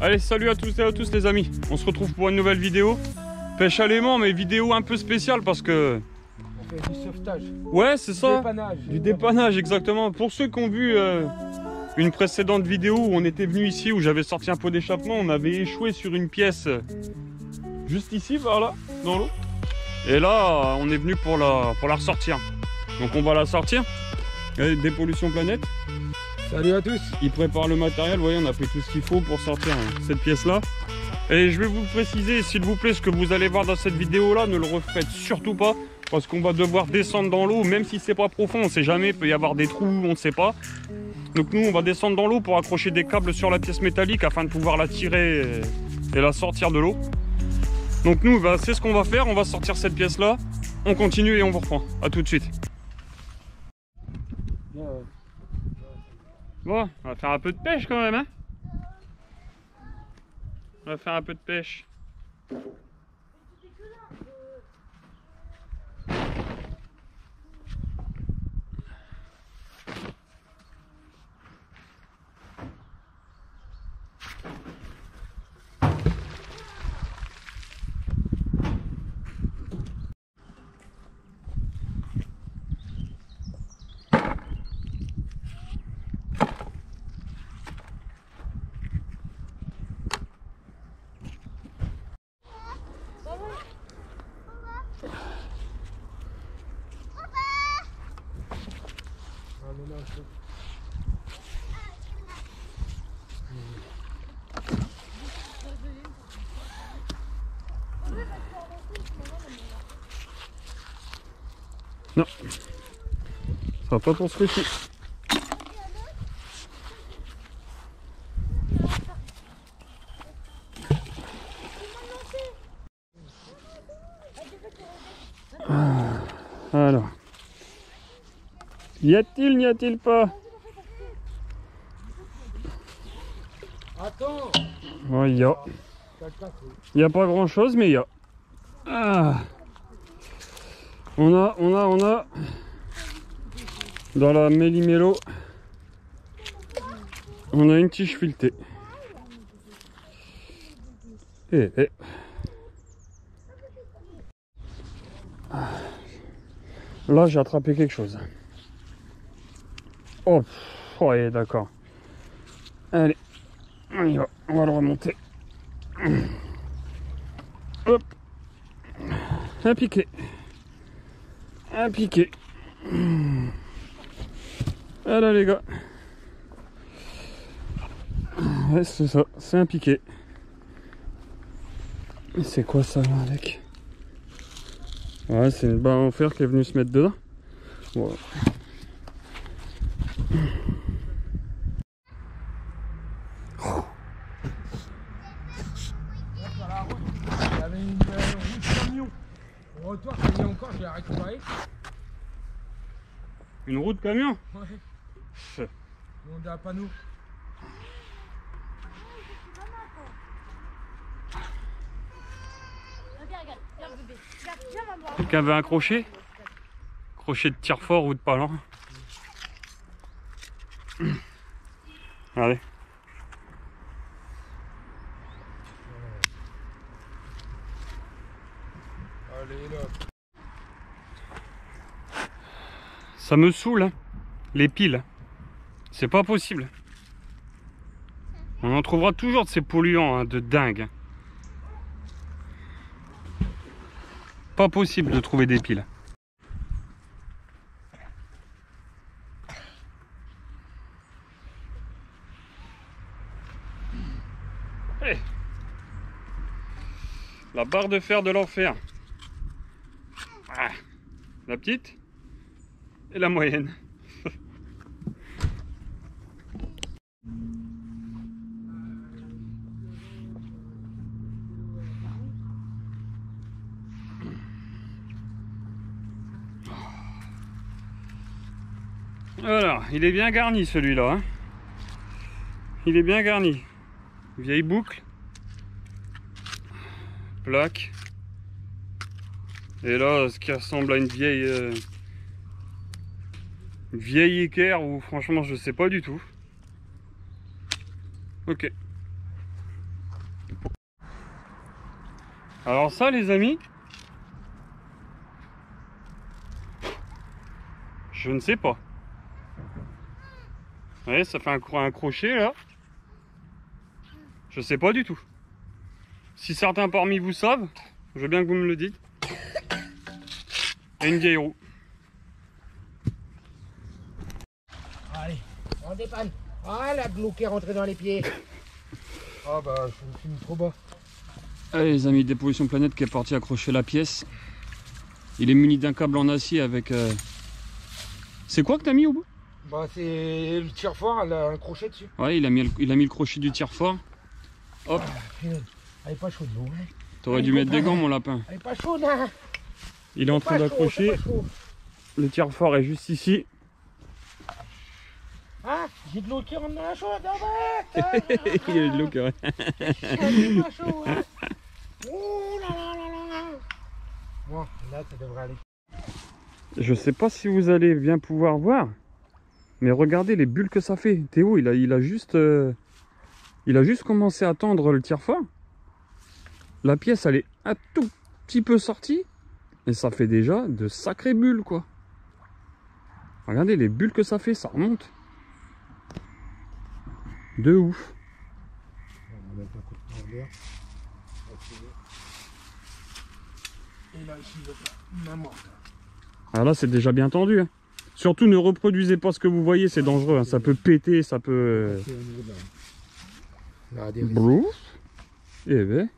Allez, salut à tous et à tous les amis. On se retrouve pour une nouvelle vidéo. Pêche à l'aimant, mais vidéo un peu spéciale parce que... On fait du sauvetage. Ouais, c'est ça. Dépannage. Du dépannage, exactement. Pour ceux qui ont vu une précédente vidéo où on était venu ici, où j'avais sorti un pot d'échappement, on avait échoué sur une pièce juste ici, par là, dans l'eau. Et là, on est venu pour la ressortir. Donc on va la sortir. Dépollution planète. Salut à tous. Il prépare le matériel, vous voyez, on a pris tout ce qu'il faut pour sortir cette pièce-là. Et je vais vous préciser, s'il vous plaît, ce que vous allez voir dans cette vidéo-là, ne le refaites surtout pas. Parce qu'on va devoir descendre dans l'eau, même si c'est pas profond, on sait jamais, il peut y avoir des trous, on ne sait pas. Donc nous, on va descendre dans l'eau pour accrocher des câbles sur la pièce métallique afin de pouvoir la tirer et la sortir de l'eau. Donc nous, bah, c'est ce qu'on va faire, on va sortir cette pièce-là, on continue et on vous reprend. A tout de suite. Bon, on va faire un peu de pêche quand même, hein. On va faire un peu de pêche. Non, ça va pas pour ce coup-ci. Alors, y a-t-il, n'y a-t-il pas? Attends. Ouais, il y a. Il n'y a pas grand-chose, mais il y a. Ah. On a dans la méli-mélo, on a une tige filetée. Et. Là, j'ai attrapé quelque chose. Oh, ouais, d'accord. Allez, on y va, on va le remonter. Hop, un piqué. Un piqué. Voilà les gars. Ouais, c'est ça, c'est un piqué. C'est quoi ça là avec? Ouais, c'est une barre en fer qui est venue se mettre dedans. Ouais. Sur la route, il y avait une route camion. Au retour, ça y est encore, je l'ai récupéré. Une roue de camion? Ouais. On a un panneau. Quelqu'un veut un crochet? Crochet de tir fort ou de palan? Allez. Allez là. Ça me saoule, hein, les piles. C'est pas possible. On en trouvera toujours de ces polluants, hein, de dingue. Pas possible de trouver des piles. Hey. La barre de fer de l'enfer. Ah. La petite et la moyenne. Voilà, il est bien garni celui-là, hein. Il est bien garni. Vieille boucle. Plaque. Et là, ce qui ressemble à une vieille équerre, ou franchement je sais pas du tout. Ok. Alors ça les amis, je ne sais pas. Vous voyez, ça fait un crochet là. Je sais pas du tout. Si certains parmi vous savent, je veux bien que vous me le dites. Et une vieille roue. Allez, on dépanne. Ah, la de l'eau qui est rentrée dans les pieds. Ah bah, je suis mis trop bas. Allez les amis, Dépollution Planète qui est parti accrocher la pièce. Il est muni d'un câble en acier avec... C'est quoi que t'as mis au bout? Bah c'est le tire-fort, elle a un crochet dessus. Ouais, il a mis le crochet du tire-fort. Hop. Elle est pas chaude l'eau. Hein. T'aurais dû mettre des gants mon lapin. Elle est pas chaude hein. Il est en train d'accrocher. Le tire-fort est juste ici. Ah, j'ai de l'eau qui rentre dans la chaude. Il y a de l'eau qui rentre. C'est pas chaud hein. Oh là là là là. Bon, là ça devrait aller. Je sais pas si vous allez bien pouvoir voir, mais regardez les bulles que ça fait. Théo, il a juste commencé à tendre le tire-fort. La pièce, elle est un tout petit peu sortie, et ça fait déjà de sacrées bulles, quoi. Regardez les bulles que ça fait, ça remonte. De ouf. On va mettre un coup de mordeur. Et là, ici, ma morte. Ah là, c'est déjà bien tendu. Hein. Surtout, ne reproduisez pas ce que vous voyez, c'est dangereux. Hein. Ça peut péter, ça peut... Brouf. Eh ben...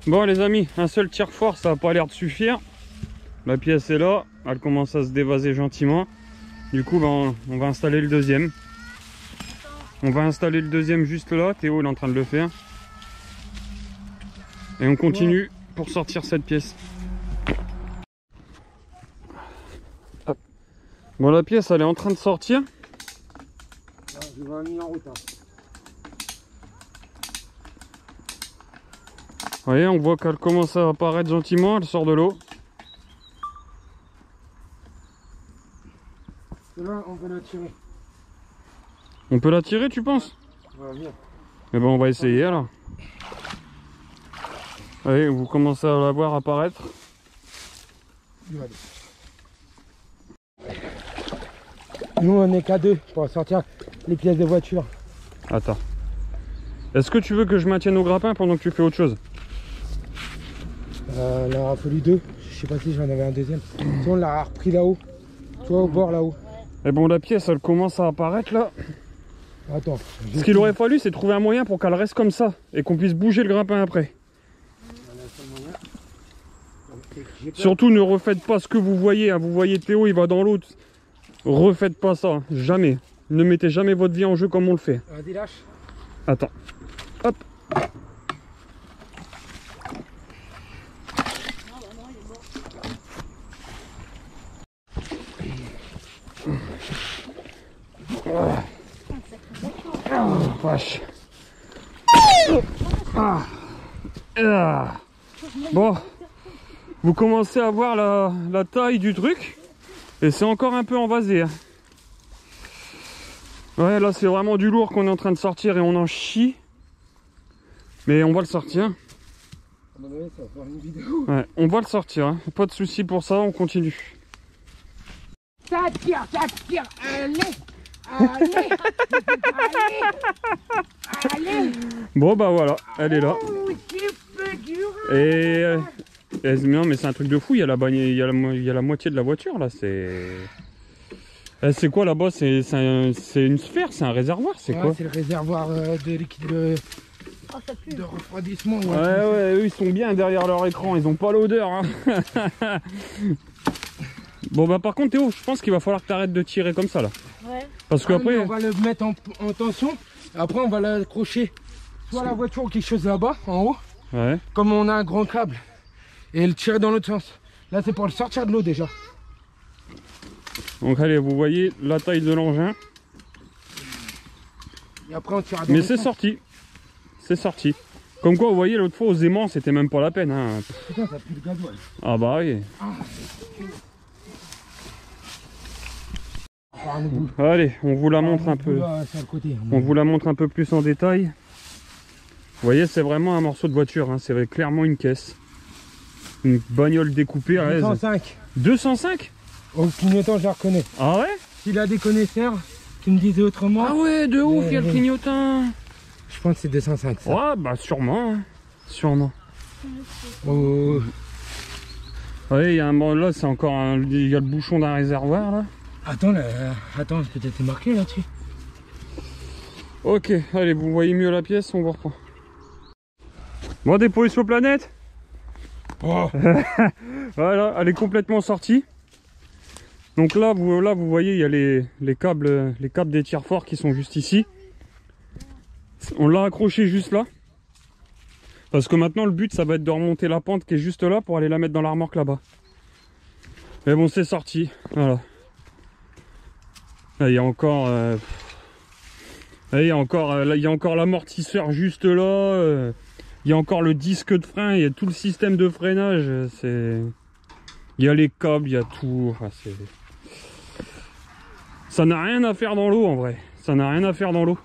Bon les amis, un seul tire-fort, ça n'a pas l'air de suffire. La pièce est là, elle commence à se dévaser gentiment. Du coup, ben, on va installer le deuxième. On va installer le deuxième juste là, Théo il est en train de le faire. Et on continue pour sortir cette pièce. Hop. Bon, la pièce elle est en train de sortir. Je vais la mettre en route. Hein. Vous voyez, on voit qu'elle commence à apparaître gentiment, elle sort de l'eau. Là, on peut la tirer. On peut la tirer, tu penses? Ouais, viens. Eh ben, on va essayer alors. Allez, vous commencez à la voir apparaître. Nous, on est qu'à deux pour sortir les pièces de voiture. Attends. Est-ce que tu veux que je maintienne au grappin pendant que tu fais autre chose? Il en a fallu deux. Je sais pas si j'en avais un deuxième. Sinon, on l'a repris là-haut. Tu vois, au bord là-haut. Et bon, la pièce, elle commence à apparaître là. Attends. Ce qu'il aurait fallu, c'est trouver un moyen pour qu'elle reste comme ça et qu'on puisse bouger le grappin après. Surtout, ne refaites pas ce que vous voyez. Hein. Vous voyez Théo, il va dans l'eau. Refaites pas ça. Jamais. Ne mettez jamais votre vie en jeu comme on le fait. Vas-y, lâche. Attends. Hop. Oh, vache. Ah. Ah. Bon, vous commencez à voir la taille du truc et c'est encore un peu envasé. Hein. Ouais, là c'est vraiment du lourd qu'on est en train de sortir et on en chie. Mais on va le sortir. Ouais, on va le sortir, hein. Pas de souci pour ça, on continue. Ça tire, allez, allez, allez, allez. Bon bah voilà, elle est là. Oh, c'est dur. Et non mais c'est un truc de fou, il y a la moitié de la voiture là, c'est... C'est quoi là-bas? C'est une sphère, c'est un réservoir, c'est quoi? C'est le réservoir de liquide de refroidissement. Ouais, eux ils sont bien derrière leur écran, ils ont pas l'odeur. Hein. Bon bah par contre Théo, je pense qu'il va falloir que tu arrêtes de tirer comme ça là. Ouais. Parce qu'après... On va le mettre en tension, et après on va l'accrocher soit à la voiture ou quelque chose là-bas, en haut. Ouais. Comme on a un grand câble. Et le tirer dans l'autre sens. Là c'est pour le sortir de l'eau déjà. Donc allez, vous voyez la taille de l'engin. Et après on tire dans mais c'est sorti. C'est sorti. Comme quoi, vous voyez, l'autre fois aux aimants, c'était même pas la peine. Hein. Putain, ça pue le gasoil. Ah bah oui. Allez, on vous la montre un peu. On vous la montre un peu plus en détail. Vous voyez, c'est vraiment un morceau de voiture, hein. C'est clairement une caisse. Une bagnole découpée à 205. 205? Au clignotant, je la reconnais. Ah ouais? S'il a des connaisseurs qui me disaient autrement. Ah ouais, de ouf, il y a le clignotant. Je pense que c'est 205. Ça. Ouais, bah sûrement. Hein. Sûrement. Oh. Ouais, il y a un là, c'est encore un. Il y a le bouchon d'un réservoir là. Attends, attends, peut-être marqué là-dessus. Ok, allez, vous voyez mieux la pièce, on vous reprend. Bon, des pollutions planète. Oh. Voilà, elle est complètement sortie. Donc là, vous voyez, il y a les câbles des tiers forts qui sont juste ici. On l'a accroché juste là. Parce que maintenant, le but, ça va être de remonter la pente qui est juste là pour aller la mettre dans la remorque là-bas. Mais bon, c'est sorti. Voilà. Là, il y a encore... là, il y a encore l'amortisseur juste là. Il y a encore le disque de frein. Il y a tout le système de freinage. Il y a les câbles, il y a tout. Enfin, ça n'a rien à faire dans l'eau en vrai. Ça n'a rien à faire dans l'eau.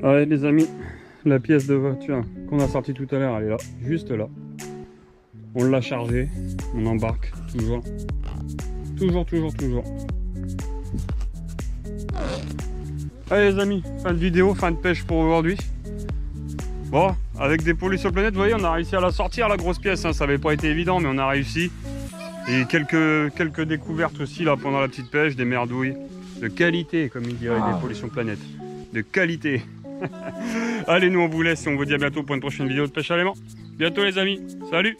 Ouais les amis, la pièce de voiture qu'on a sortie tout à l'heure, elle est là, juste là. On l'a chargée, on embarque, toujours. Toujours. Allez les amis, fin de vidéo, fin de pêche pour aujourd'hui. Bon, avec des pollutions planète, vous voyez, on a réussi à la sortir la grosse pièce, hein. Ça n'avait pas été évident, mais on a réussi. Et quelques découvertes aussi là pendant la petite pêche, des merdouilles de qualité, comme il dirait des pollutions planète. De qualité. Allez, nous on vous laisse et on vous dit à bientôt pour une prochaine vidéo de pêche à l'aimant. Bientôt les amis, salut!